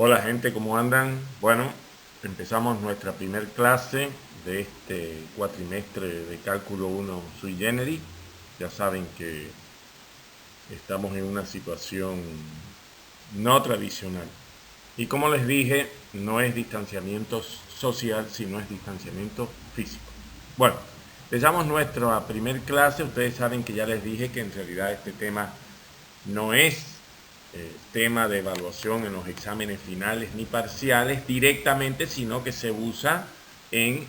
Hola gente, ¿cómo andan? Bueno, empezamos nuestra primer clase de este cuatrimestre de Cálculo 1 Sui Generis. Ya saben que estamos en una situación no tradicional. Y como les dije, no es distanciamiento social, sino es distanciamiento físico. Bueno, empezamos nuestra primer clase. Ustedes saben que ya les dije que en realidad este tema no es tema de evaluación en los exámenes finales ni parciales directamente, sino que se usa en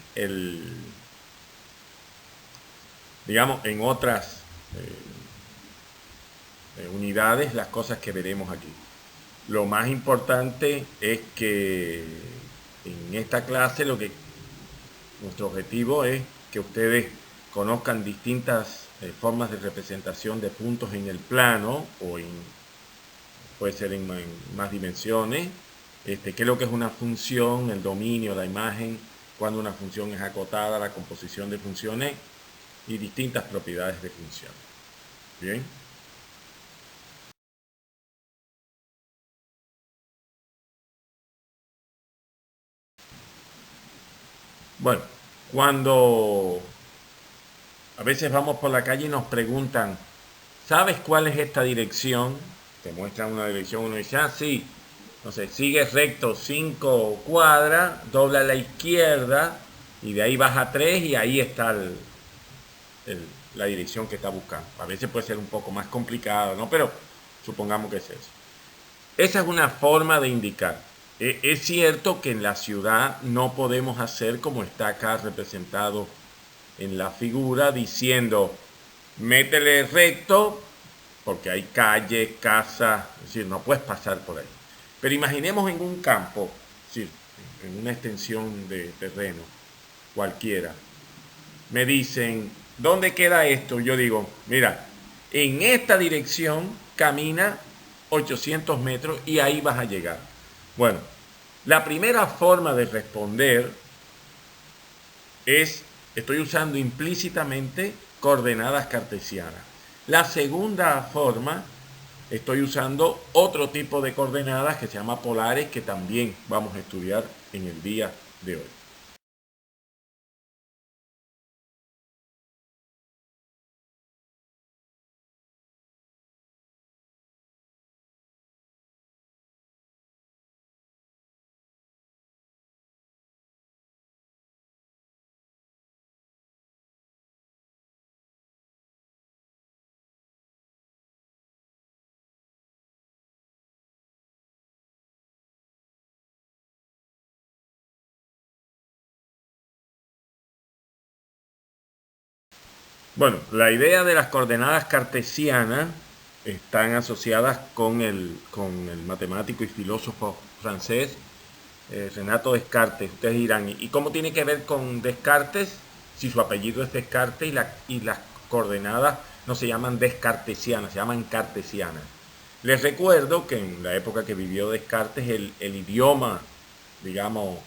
digamos, en otras unidades, las cosas que veremos aquí. Lo más importante es que en esta clase nuestro objetivo es que ustedes conozcan distintas formas de representación de puntos en el plano puede ser en más dimensiones, qué es lo que es una función, el dominio, la imagen, cuando una función es acotada, la composición de funciones y distintas propiedades de funciones. Bien. Bueno, cuando a veces vamos por la calle y nos preguntan, ¿sabes cuál es esta dirección? Te muestran una dirección, uno dice, ah, sí, no sé, sigue recto 5 cuadras, dobla a la izquierda y de ahí baja 3 y ahí está la dirección que está buscando. A veces puede ser un poco más complicado, ¿no? Pero supongamos que es eso. Esa es una forma de indicar. Es cierto que en la ciudad no podemos hacer como está acá representado en la figura, diciendo, métele recto, porque hay calles, casas, es decir, no puedes pasar por ahí. Pero imaginemos en un campo, es decir, en una extensión de terreno cualquiera, me dicen, ¿dónde queda esto? Yo digo, mira, en esta dirección camina 800 metros y ahí vas a llegar. Bueno, la primera forma de responder es, estoy usando implícitamente coordenadas cartesianas. La segunda forma, estoy usando otro tipo de coordenadas que se llama polares, que también vamos a estudiar en el día de hoy. Bueno, la idea de las coordenadas cartesianas están asociadas con el matemático y filósofo francés Renato Descartes. Ustedes dirán, ¿y cómo tiene que ver con Descartes si su apellido es Descartes y las coordenadas no se llaman descartesianas, se llaman cartesianas? Les recuerdo que en la época que vivió Descartes el idioma, digamos,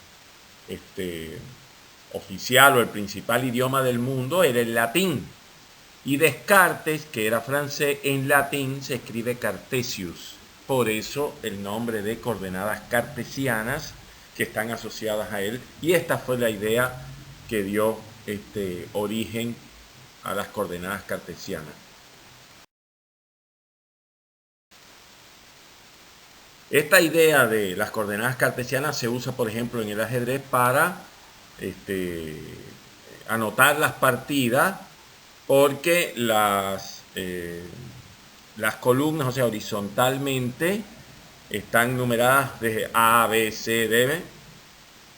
este, oficial o el principal idioma del mundo era el latín. Y Descartes, que era francés, en latín se escribe Cartesius. Por eso el nombre de coordenadas cartesianas que están asociadas a él. Y esta fue la idea que dio origen a las coordenadas cartesianas. Esta idea de las coordenadas cartesianas se usa, por ejemplo, en el ajedrez para este, anotar las partidas porque las columnas, o sea, horizontalmente, están numeradas desde A, B, C, D,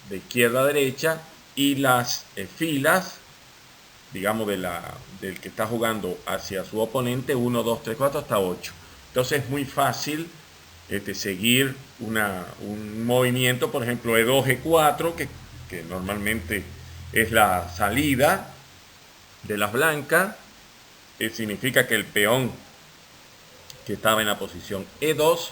de izquierda a derecha, y las filas, digamos, del que está jugando hacia su oponente, 1, 2, 3, 4, hasta 8. Entonces es muy fácil seguir un movimiento, por ejemplo, E2, E4, que normalmente es la salida de las blancas, significa que el peón que estaba en la posición E2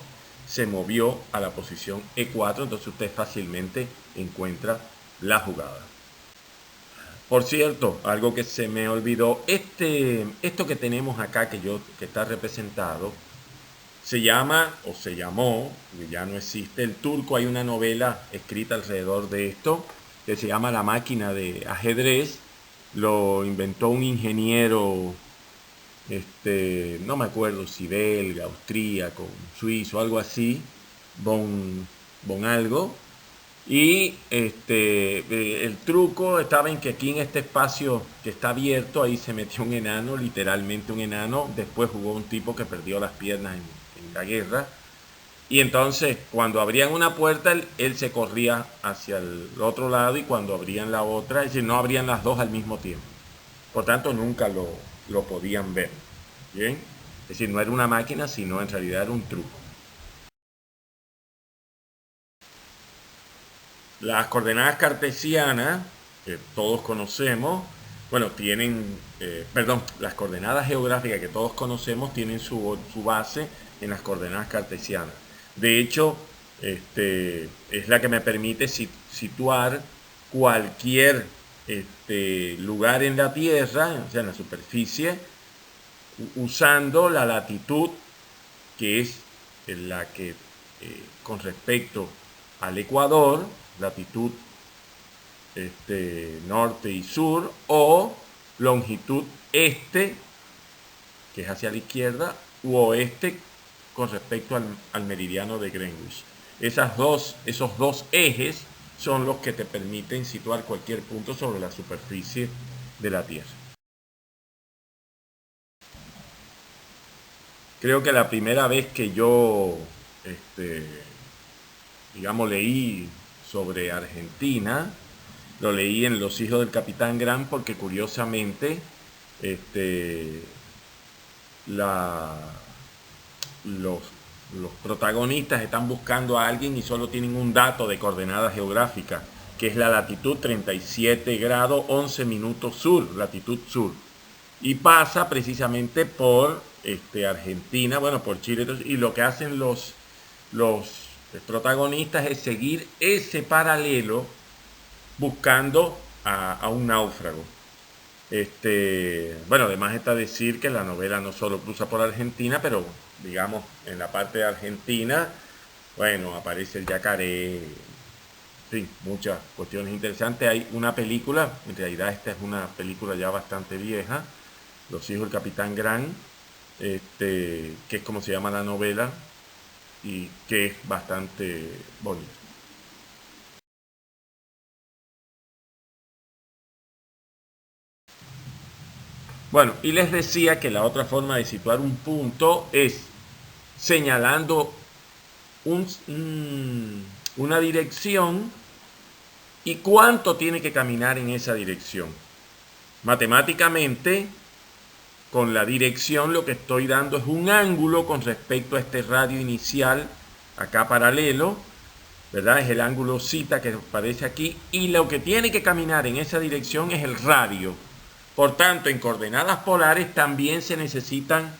se movió a la posición E4, entonces usted fácilmente encuentra la jugada. Por cierto, algo que se me olvidó, esto que tenemos acá que está representado, Se llama, o se llamó, porque ya no existe, el turco. Hay una novela escrita alrededor de esto, que se llama La máquina de ajedrez. Lo inventó un ingeniero, no me acuerdo si belga, austríaco, suizo, algo así, Von, von algo. Y el truco estaba en que aquí en este espacio que está abierto, ahí se metió un enano, literalmente un enano. Después jugó un tipo que perdió las piernas en la guerra. Y entonces cuando abrían una puerta, él se corría hacia el otro lado, y cuando abrían la otra, es decir, no abrían las dos al mismo tiempo. Por tanto, nunca lo podían ver. ¿Bien? Es decir, no era una máquina, sino en realidad era un truco. Las coordenadas cartesianas, que todos conocemos, bueno, tienen, perdón, las coordenadas geográficas que todos conocemos tienen su base en las coordenadas cartesianas. De hecho, es la que me permite situar cualquier lugar en la Tierra, o sea, en la superficie, usando la latitud, que es la que con respecto al Ecuador, latitud norte y sur, o longitud este, que es hacia la izquierda, u oeste con respecto al meridiano de Greenwich. Esos dos ejes son los que te permiten situar cualquier punto sobre la superficie de la Tierra. Creo que la primera vez que yo, este, digamos, leí sobre Argentina, lo leí en Los hijos del Capitán Grant, porque curiosamente este, la, los, los protagonistas están buscando a alguien y solo tienen un dato de coordenada geográfica, que es la latitud 37 grados 11 minutos sur, latitud sur. Y pasa precisamente por Argentina, bueno, por Chile, y lo que hacen los protagonistas es seguir ese paralelo buscando a un náufrago. Bueno, además está decir que la novela no solo cruza por Argentina, pero digamos en la parte de Argentina, bueno, aparece el yacaré, sí, muchas cuestiones interesantes. Hay una película, en realidad esta es una película ya bastante vieja, Los hijos del Capitán Grant, que es como se llama la novela, y que es bastante bonita. Bueno, y les decía que la otra forma de situar un punto es señalando una dirección y cuánto tiene que caminar en esa dirección. Matemáticamente, con la dirección lo que estoy dando es un ángulo con respecto a este radio inicial, acá paralelo, ¿verdad? Es el ángulo zeta que aparece aquí, y lo que tiene que caminar en esa dirección es el radio. Por tanto, en coordenadas polares también se necesitan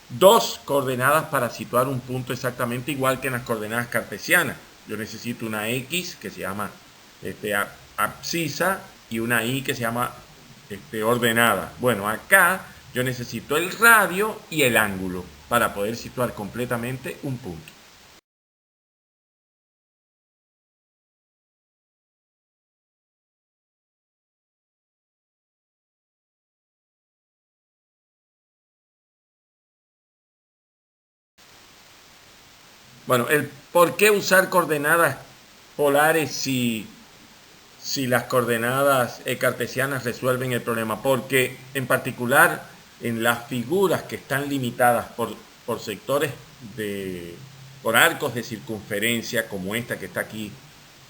dos coordenadas para situar un punto, exactamente igual que en las coordenadas cartesianas. Yo necesito una X que se llama abscisa y una Y que se llama ordenada. Bueno, acá yo necesito el radio y el ángulo para poder situar completamente un punto. Bueno, el por qué usar coordenadas polares si las coordenadas cartesianas resuelven el problema, porque en particular en las figuras que están limitadas por sectores por arcos de circunferencia, como esta que está aquí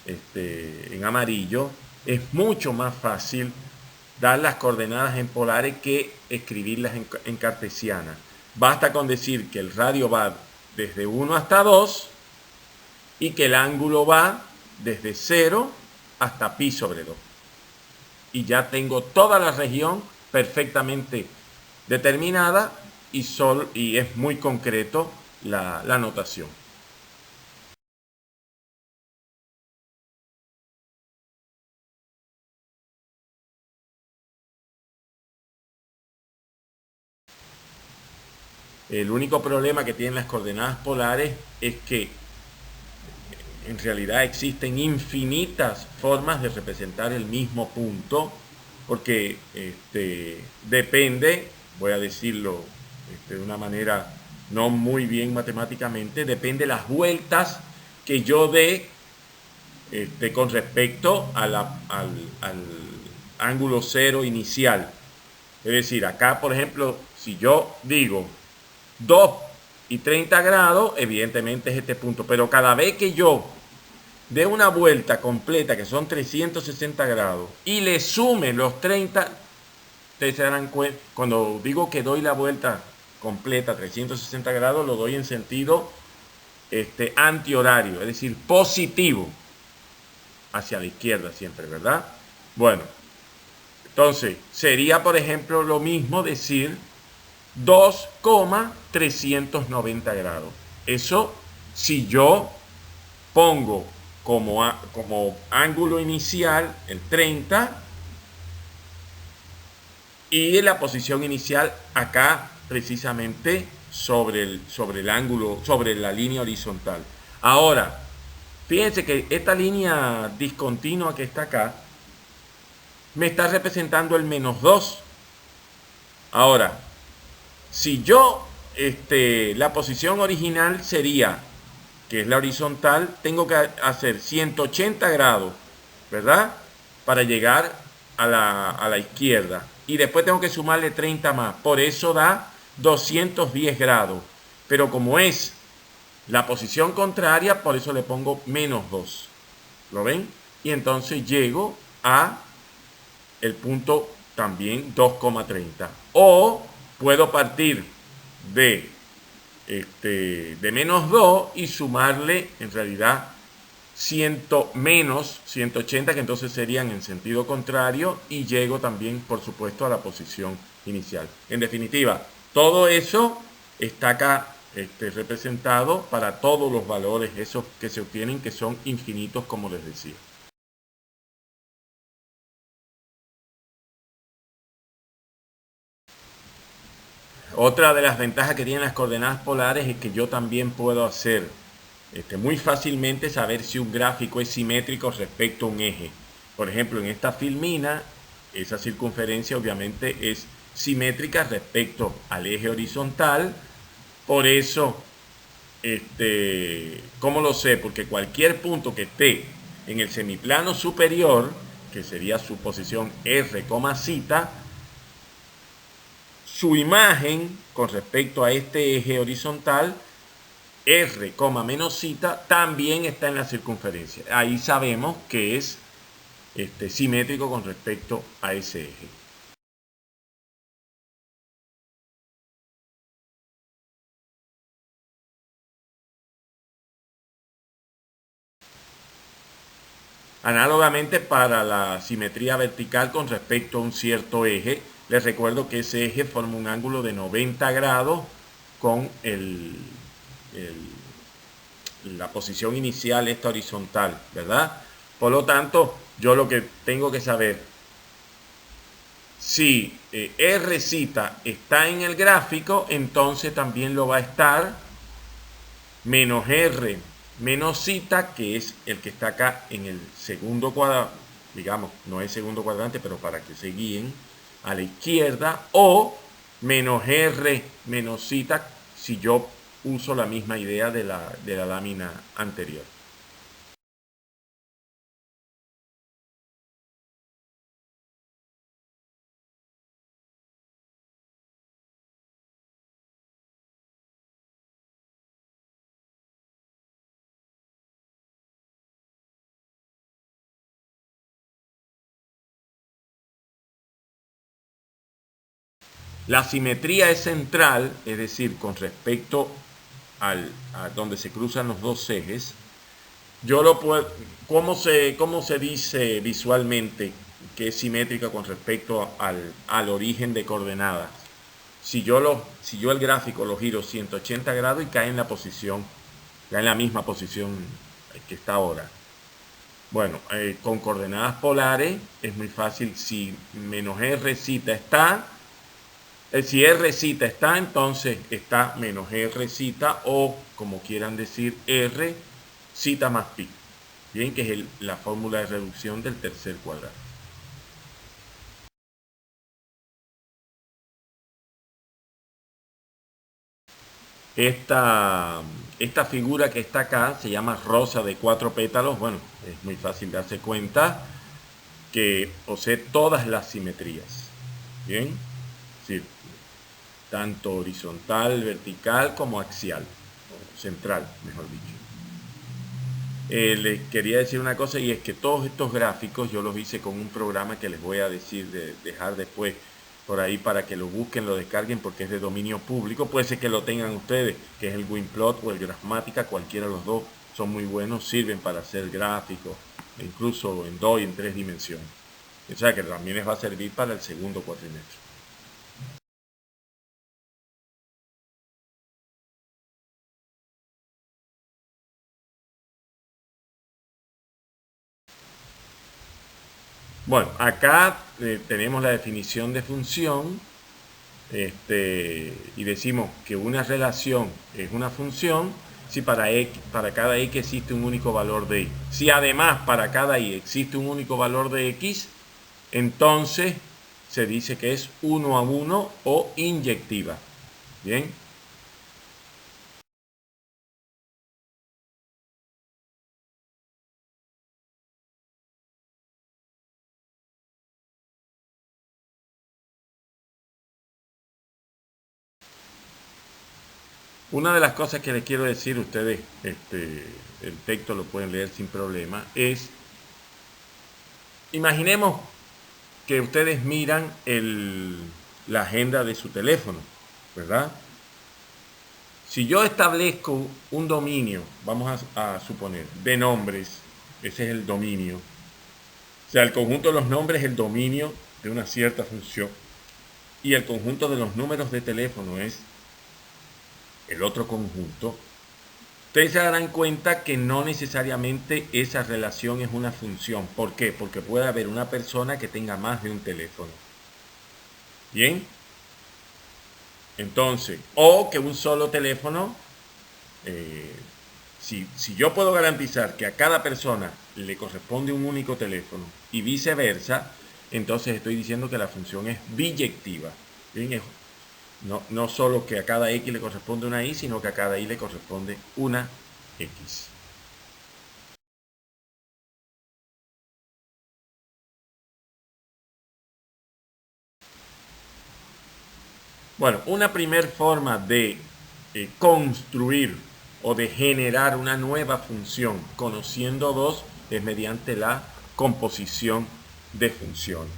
en amarillo, es mucho más fácil dar las coordenadas en polares que escribirlas en cartesiana. Basta con decir que el radio va desde 1 hasta 2 y que el ángulo va desde 0 hasta pi sobre 2. Y ya tengo toda la región perfectamente determinada, y es muy concreto la notación. El único problema que tienen las coordenadas polares es que en realidad existen infinitas formas de representar el mismo punto, porque depende, voy a decirlo de una manera no muy bien matemáticamente, depende de las vueltas que yo dé con respecto a al ángulo cero inicial. Es decir, acá por ejemplo, si yo digo 2 y 30 grados, evidentemente es este punto, pero cada vez que yo dé una vuelta completa, que son 360 grados, y le sume los 30, ustedes se darán cuenta, cuando digo que doy la vuelta completa 360 grados, lo doy en sentido antihorario, es decir, positivo, hacia la izquierda siempre, ¿verdad? Bueno, entonces sería, por ejemplo, lo mismo decir 2,390 grados. Eso si yo pongo como ángulo inicial el 30 y la posición inicial acá precisamente sobre el ángulo, sobre la línea horizontal. Ahora, fíjense que esta línea discontinua que está acá me está representando el -2. Ahora, si yo, la posición original sería, que es la horizontal, tengo que hacer 180 grados, ¿verdad? Para llegar a la izquierda. Y después tengo que sumarle 30 más. Por eso da 210 grados. Pero como es la posición contraria, por eso le pongo -2. ¿Lo ven? Y entonces llego a el punto también 2,30. O puedo partir de -2 y sumarle en realidad menos 180, que entonces serían en sentido contrario, y llego también por supuesto a la posición inicial. En definitiva, todo eso está acá representado para todos los valores esos que se obtienen, que son infinitos, como les decía. Otra de las ventajas que tienen las coordenadas polares es que yo también puedo hacer muy fácilmente saber si un gráfico es simétrico respecto a un eje. Por ejemplo, en esta filmina, esa circunferencia obviamente es simétrica respecto al eje horizontal. Por eso, ¿cómo lo sé? Porque cualquier punto que esté en el semiplano superior, que sería su posición R, θ, su imagen con respecto a este eje horizontal R, menos θ, también está en la circunferencia. Ahí sabemos que es simétrico con respecto a ese eje. Análogamente, para la simetría vertical con respecto a un cierto eje, les recuerdo que ese eje forma un ángulo de 90 grados con la posición inicial, esta horizontal, ¿verdad? Por lo tanto, yo lo que tengo que saber, si Rθ está en el gráfico, entonces también lo va a estar menos R menos θ, que es el que está acá en el segundo cuadrante, digamos, no es segundo cuadrante, pero para que se guíen, a la izquierda, o menos R menos θ, si yo uso la misma idea de la lámina anterior. La simetría es central, es decir, con respecto a donde se cruzan los dos ejes. Yo lo puedo, cómo se dice visualmente que es simétrica con respecto al origen de coordenadas? Si yo el gráfico lo giro 180 grados y cae en la posición, cae en la misma posición que está ahora. Bueno, con coordenadas polares es muy fácil. Si menos Rθ está, Si R' está, entonces está menos R' o, como quieran decir, R zeta más pi. Bien, que es la fórmula de reducción del tercer cuadrado. Esta figura que está acá se llama rosa de 4 pétalos. Bueno, es muy fácil darse cuenta que posee todas las simetrías. Bien, sí, tanto horizontal, vertical como axial, o central, mejor dicho. Les quería decir una cosa, y es que todos estos gráficos yo los hice con un programa que les voy a dejar después por ahí para que lo busquen, lo descarguen, porque es de dominio público. Puede ser que lo tengan ustedes, que es el Winplot o el Grafmática, cualquiera de los dos son muy buenos, sirven para hacer gráficos, incluso en 2 y en 3 dimensiones. O sea que también les va a servir para el segundo cuatrimestre. Bueno, acá tenemos la definición de función, y decimos que una relación es una función si para cada x existe un único valor de y. Si además para cada y existe un único valor de x, entonces se dice que es 1 a 1 o inyectiva. Bien. Una de las cosas que les quiero decir, ustedes el texto lo pueden leer sin problema, es, imaginemos que ustedes miran la agenda de su teléfono, ¿verdad? Si yo establezco un dominio, vamos a suponer, de nombres, ese es el dominio. O sea, el conjunto de los nombres es el dominio de una cierta función. Y el conjunto de los números de teléfono es el otro conjunto. Ustedes se darán cuenta que no necesariamente esa relación es una función. ¿Por qué? Porque puede haber una persona que tenga más de un teléfono. ¿Bien? Entonces, o que un solo teléfono, si yo puedo garantizar que a cada persona le corresponde un único teléfono y viceversa, entonces estoy diciendo que la función es biyectiva. ¿Bien? No solo que a cada x le corresponde una y, sino que a cada y le corresponde una x. Bueno, una primera forma de construir o de generar una nueva función conociendo dos es mediante la composición de funciones.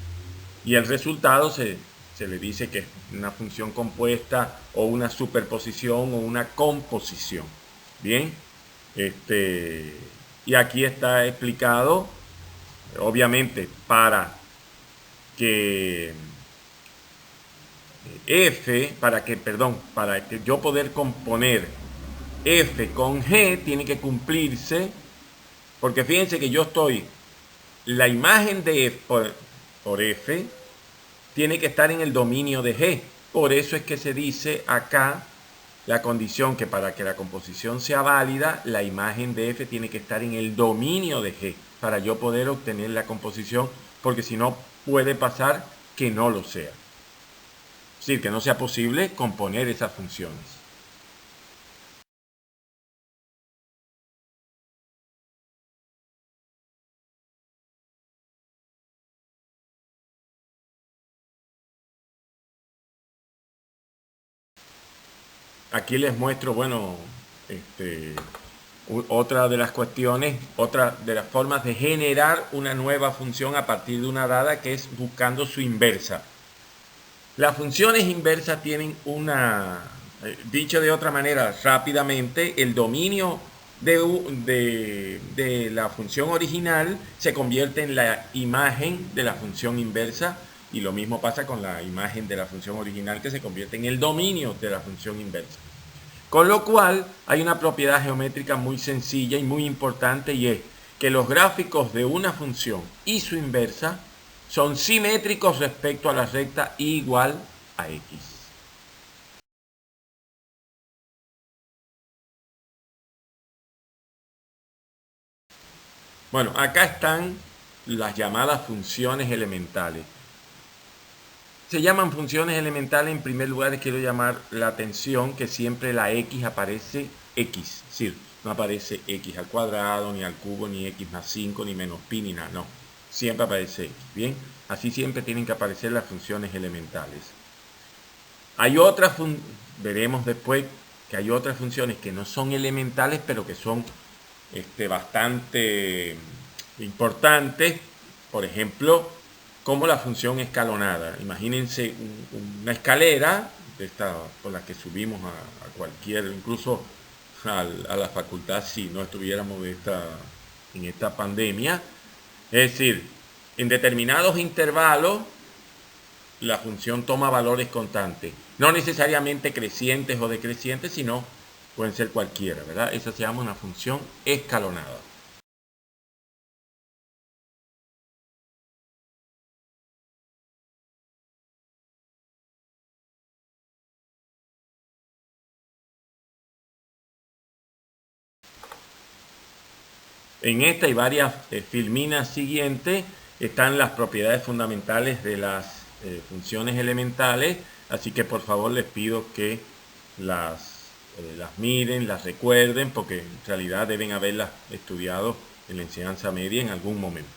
Y el resultado se le dice que es una función compuesta o una superposición o una composición. Bien, y aquí está explicado, obviamente, para que para que yo poder componer f con g tiene que cumplirse, porque fíjense que yo la imagen de f por f tiene que estar en el dominio de g. Por eso es que se dice acá la condición que para que la composición sea válida, la imagen de f tiene que estar en el dominio de g, para yo poder obtener la composición, porque si no puede pasar que no lo sea. Es decir, que no sea posible componer esas funciones. Aquí les muestro, bueno, otra de las cuestiones, otra de las formas de generar una nueva función a partir de una dada, que es buscando su inversa. Las funciones inversas tienen dicho de otra manera rápidamente, el dominio de la función original se convierte en la imagen de la función inversa, y lo mismo pasa con la imagen de la función original, que se convierte en el dominio de la función inversa. Con lo cual hay una propiedad geométrica muy sencilla y muy importante, y es que los gráficos de una función y su inversa son simétricos respecto a la recta y igual a x. Bueno, acá están las llamadas funciones elementales. Se llaman funciones elementales, en primer lugar quiero llamar la atención que siempre la x aparece x, es decir, no aparece x al cuadrado, ni al cubo, ni x más 5, ni menos pi, ni nada, no. Siempre aparece x, ¿bien? Así siempre tienen que aparecer las funciones elementales. Hay otras, veremos después que hay otras funciones que no son elementales, pero que son bastante importantes. Por ejemplo, como la función escalonada. Imagínense una escalera de esta, por la que subimos a cualquier, incluso a la facultad si no estuviéramos en esta pandemia. Es decir, en determinados intervalos la función toma valores constantes, no necesariamente crecientes o decrecientes, sino pueden ser cualquiera, ¿verdad? Eso se llama una función escalonada. En esta y varias filminas siguientes están las propiedades fundamentales de las funciones elementales, así que por favor les pido que las miren, las recuerden, porque en realidad deben haberlas estudiado en la enseñanza media en algún momento.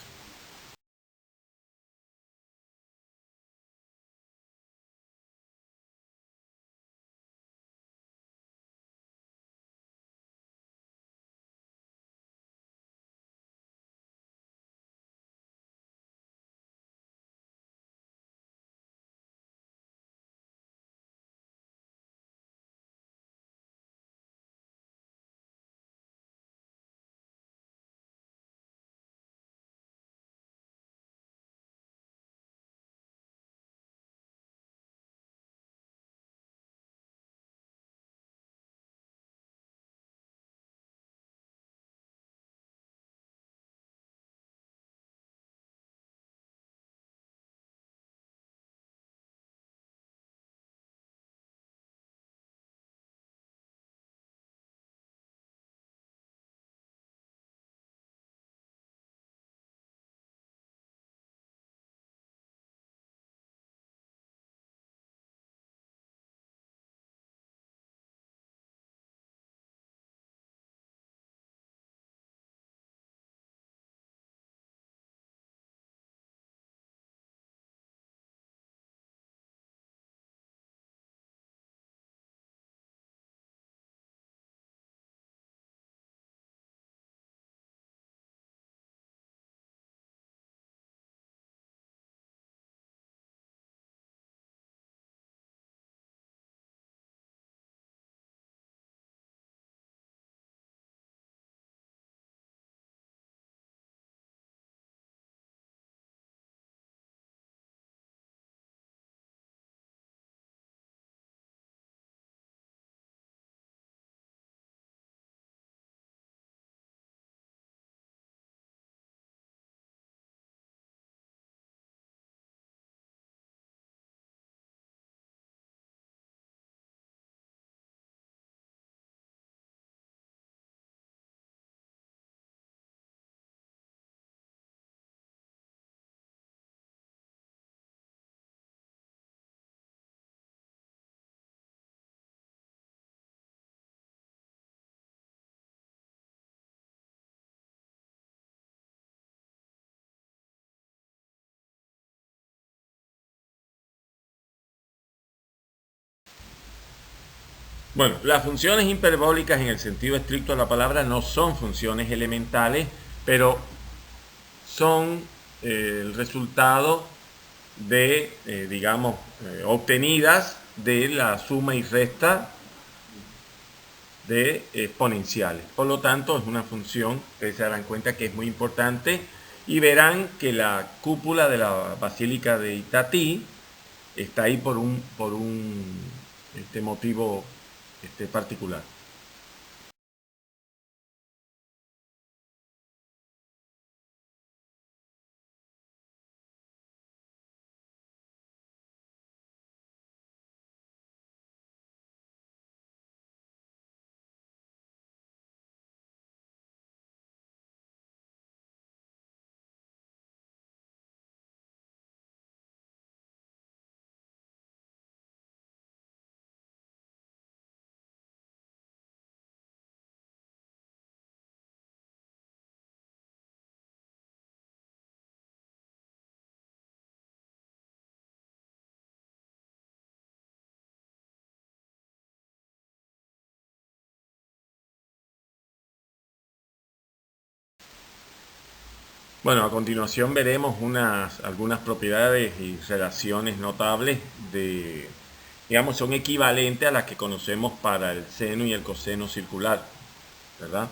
Bueno, las funciones hiperbólicas en el sentido estricto de la palabra no son funciones elementales, pero son el resultado de, digamos, obtenidas de la suma y resta de exponenciales. Por lo tanto, es una función que se darán cuenta que es muy importante y verán que la cúpula de la Basílica de Itatí está ahí por un motivo particular. Bueno, a continuación veremos algunas propiedades y relaciones notables de, digamos, son equivalentes a las que conocemos para el seno y el coseno circular, ¿verdad?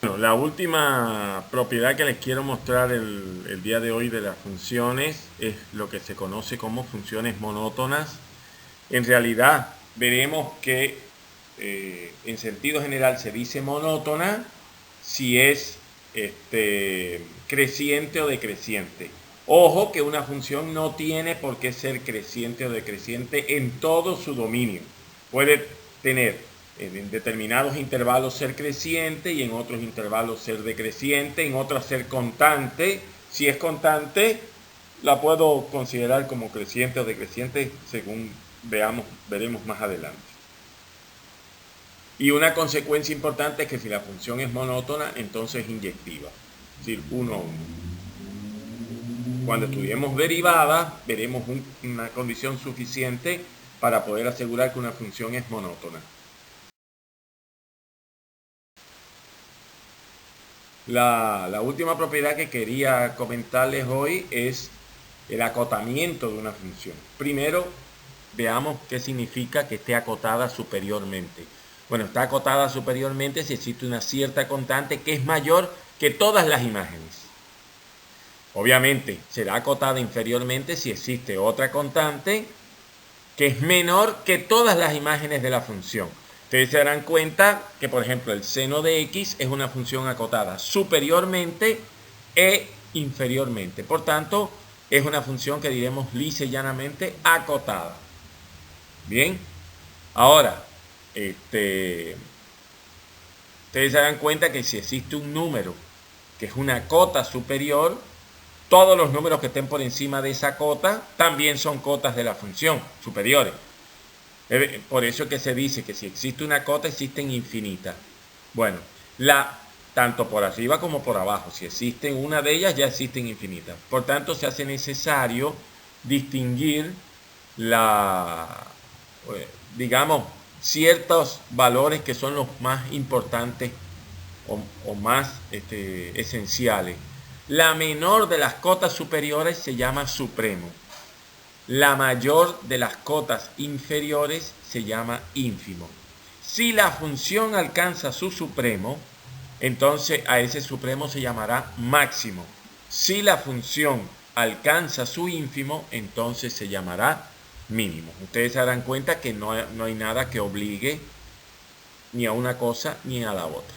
Bueno, la última propiedad que les quiero mostrar el día de hoy de las funciones es lo que se conoce como funciones monótonas. En realidad veremos que en sentido general se dice monótona si es creciente o decreciente. Ojo que una función no tiene por qué ser creciente o decreciente en todo su dominio. Puede tener en determinados intervalos ser creciente y en otros intervalos ser decreciente, en otros ser constante. Si es constante, la puedo considerar como creciente o decreciente según veremos más adelante. Y una consecuencia importante es que si la función es monótona, entonces es inyectiva, es decir, 1 a 1. Cuando estudiemos derivadas, veremos una condición suficiente para poder asegurar que una función es monótona. La última propiedad que quería comentarles hoy es el acotamiento de una función. Primero, veamos qué significa que esté acotada superiormente. Bueno, está acotada superiormente si existe una cierta constante que es mayor que todas las imágenes. Obviamente, será acotada inferiormente si existe otra constante que es menor que todas las imágenes de la función. Ustedes se darán cuenta que, por ejemplo, el seno de x es una función acotada superiormente e inferiormente. Por tanto, es una función que diremos lisa y llanamente acotada. Bien, ahora, ustedes se dan cuenta que si existe un número que es una cota superior, todos los números que estén por encima de esa cota también son cotas de la función superiores. Por eso es que se dice que si existe una cota, existen infinitas. Bueno, tanto por arriba como por abajo, si existen una de ellas, ya existen infinitas. Por tanto, se hace necesario distinguir digamos, ciertos valores que son los más importantes o más esenciales. La menor de las cotas superiores se llama supremo. La mayor de las cotas inferiores se llama ínfimo. Si la función alcanza su supremo, entonces a ese supremo se llamará máximo. Si la función alcanza su ínfimo, entonces se llamará mínimo. Ustedes se darán cuenta que no hay nada que obligue ni a una cosa ni a la otra.